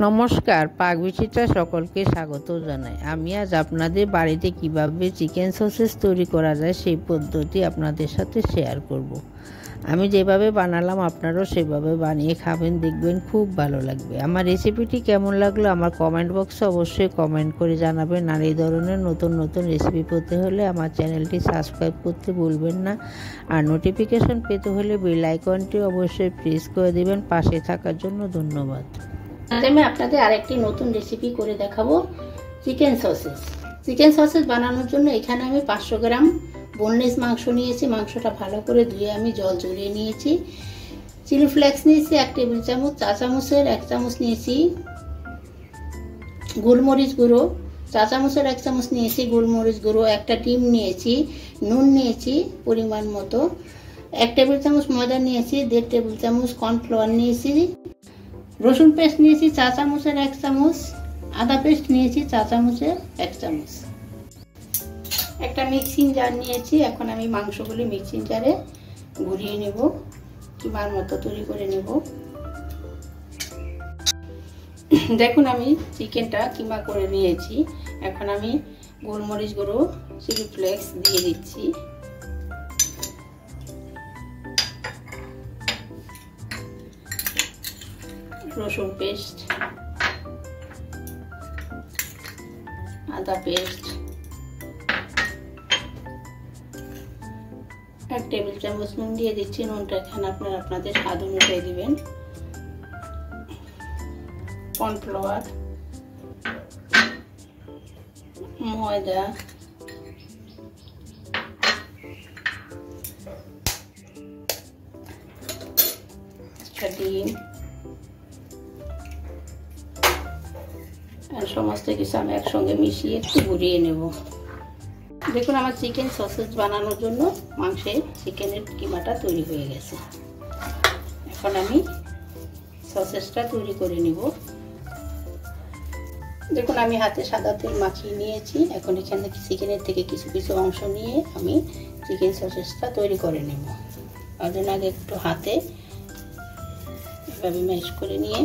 নমস্কার, পাক বিচিত্রা সকলকে স্বাগত জানাই। আমি আজ আপনাদের বাড়িতে কিভাবে চিকেন সসেস তৈরি করা যায় সেই পদ্ধতি আপনাদের সাথে শেয়ার করব। আমি যেভাবে বানালাম আপনারাও সেভাবে বানিয়ে খাবেন, দেখবেন খুব ভালো লাগবে। আমার রেসিপিটি কেমন লাগলো আমার কমেন্ট বক্সে অবশ্যই কমেন্ট করে জানাবেন। আর এই ধরনের নতুন নতুন রেসিপি পেতে হলে আমার চ্যানেলটি সাবস্ক্রাইব করতে ভুলবেন না। আর নোটিফিকেশন পেতে হলে বেল আইকনটি অবশ্যই প্রেস করে দেবেন। পাশে থাকার জন্য ধন্যবাদ। আমি আপনাদের আরেকটি নতুন রেসিপি করে দেখাবো, চিকেন সসেস বানানোর জন্য এখানে আমি 500 গ্রাম বোনলেস মাংস নিয়েছি। মাংসটা ভালো করে ধুয়ে আমি জল ঝরিয়ে নিয়েছি। চিলি ফ্লেক্স নিয়েছি 1 টেবিল চামচ, চা চামচের 1 চামচ নিয়েছি গোলমরিচ গুঁড়ো, চা চামচের 1 চামচ নিয়েছি গোলমরিচ গুঁড়ো, একটা ডিম নিয়েছি, নুন নিয়েছি পরিমাণ মতো, 1 টেবিল চামচ ময়দা নিয়েছি, 1.5 টেবিল চামচ কর্নফ্লাওয়ার নিয়েছি, রসুন পেস্ট নিয়েছি চা চামচের 1 চামচ, আদা পেস্ট নিয়েছি চা চামচের 1 চামচ, একটা মিক্সিং জার নিয়েছি। এখন আমি মাংসগুলি মিক্সিং জারে ঘুরিয়ে নেব, কিমার মতো তৈরি করে নেব। দেখুন আমি চিকেনটা কিমা করে নিয়েছি। এখন আমি গোলমরিচ গুঁড়ো, চিলি ফ্লেক্স দিয়ে দিচ্ছি, রসুন পেস্ট, আদা পেস্ট, 1 টেবিল চামচ নুন দিয়ে দিচ্ছি। নুনটা এখানে আপনারা আপনাদের স্বাদ অনুযায়ী দিবেন। কর্নফ্লাওয়ার, ময়দা, ডিম, সমস্ত কিছু আমি একসঙ্গে মিশিয়ে একটু ঘুরিয়ে নেব। দেখুন আমার চিকেন সসেজ বানানোর জন্য মাংসের চিকেনের কিমাটা তৈরি হয়ে গেছে। এখন আমি সসেজটা তৈরি করে নিব। দেখুন আমি হাতে সাদা তেল মাখিয়ে নিয়েছি। এখন এখানে চিকেনের থেকে কিছু কিছু অংশ নিয়ে আমি চিকেন সসেজটা তৈরি করে নেব। তার জন্য আগে একটু হাতে এভাবে ম্যাশ করে নিয়ে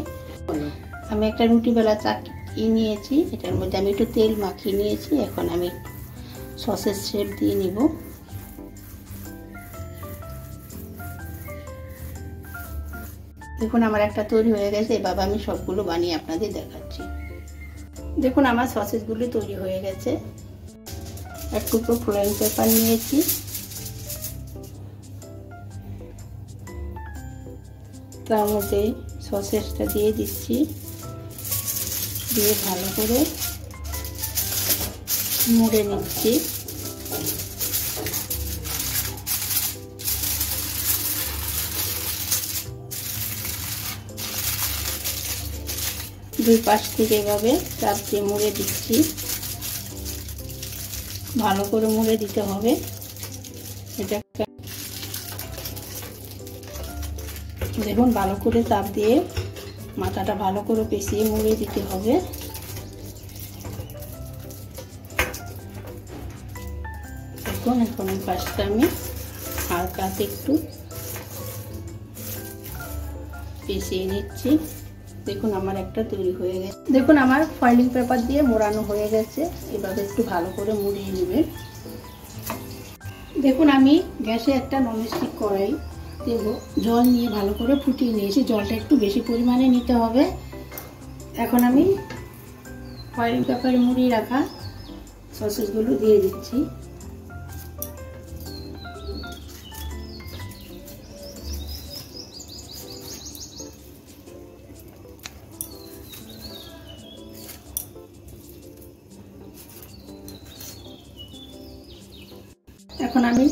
আমি একটা রুটি বেলা চাকি নিয়েছি, এটার মধ্যে আমি একটু তেল মাখিয়ে নিয়েছি। এখন আমি সসেজ শেপ দিয়ে নিব। দেখুন আমার একটা তৈরি হয়ে গেছে। এভাবে আমি সবগুলো বানিয়ে আপনাদের দেখাচ্ছি। দেখুন আমার সসেজগুলো তৈরি হয়ে গেছে। এক টুকরো ফ্লাইং পেপার নিয়েছি, তার মধ্যে সসেজটা দিয়ে দিচ্ছি, দিয়ে ভালো করে মুড়ে নিচ্ছি। দুই পাশ থেকে এভাবে চাপ দিয়ে মুড়ে দিচ্ছি। ভালো করে মুড়ে দিতে হবে। এটা দেখুন ভালো করে চাপ দিয়ে মাথাটা ভালো করে পেঁচিয়ে মুড়ে দিতে হবে। দেখুন এখন এই পাশটা আমি হালকা একটু পেঁচিয়ে নিচ্ছি। দেখুন আমার একটা তৈরি হয়ে গেছে। দেখুন আমার ফয়েলিং পেপার দিয়ে মোড়ানো হয়ে গেছে। এভাবে একটু ভালো করে মুড়িয়ে নেবেন। দেখুন আমি গ্যাসে একটা ননস্টিক কড়াই দেব, জল নিয়ে ভালো করে ফুটিয়ে নিয়েছি। জলটা একটু বেশি পরিমাণে নিতে হবে। এখন আমি ফয়েলিং পেপারে মুড়িয়ে রাখা সসেসগুলো দিয়ে দিচ্ছি। এখন আমি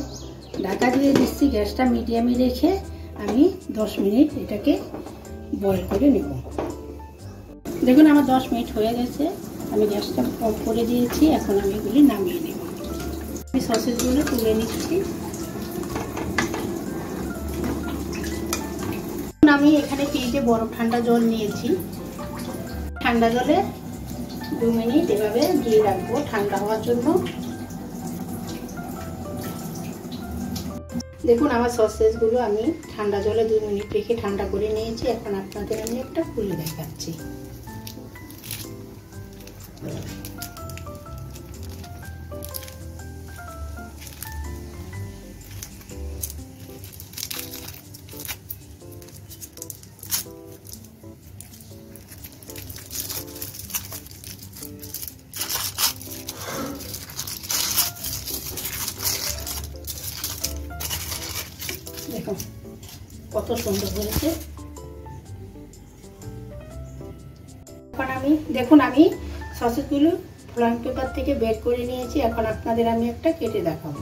ঢাকা দিয়ে দিচ্ছি। গ্যাসটা মিডিয়ামে রেখে আমি 10 মিনিট এটাকে বয়েল করে নেব। দেখুন আমার 10 মিনিট হয়ে গেছে। আমি গ্যাসটা অফ করে দিয়েছি। এখন আমি এগুলি নামিয়ে নেব। আমি সসেজগুলো তুলে নিচ্ছি। আমি এখানে ফ্রিজে বরফ ঠান্ডা জল নিয়েছি। ঠান্ডা জলে 2 মিনিট এভাবে দিয়ে রাখবো ঠান্ডা হওয়ার জন্য। দেখুন আমার সসেজগুলো আমি ঠান্ডা জলে 2 মিনিট রেখে ঠান্ডা করে নিয়েছি। এখন আপনাদের আমি একটা খুলে দেখাচ্ছি। কত সুন্দর হয়েছে। এখন আমি সসেসগুলো ফ্লাইং পেপার থেকে বের করে নিয়েছি। এখন আপনাদের আমি একটা কেটে দেখাবো।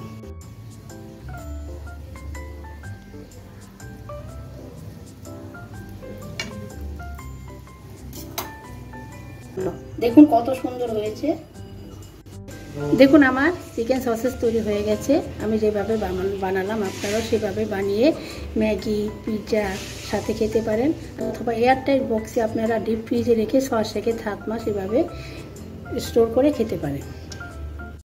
দেখুন কত সুন্দর হয়েছে। দেখুন আমার চিকেন সসেস তৈরি হয়ে গেছে। আমি যেভাবে বানালাম আপনারাও সেভাবে বানিয়ে ম্যাগি, পিৎজা সাথে খেতে পারেন, অথবা এয়ারটাইট বক্সে আপনারা ডিপ ফ্রিজে রেখে 6 থেকে 7 মাস এভাবে স্টোর করে খেতে পারেন।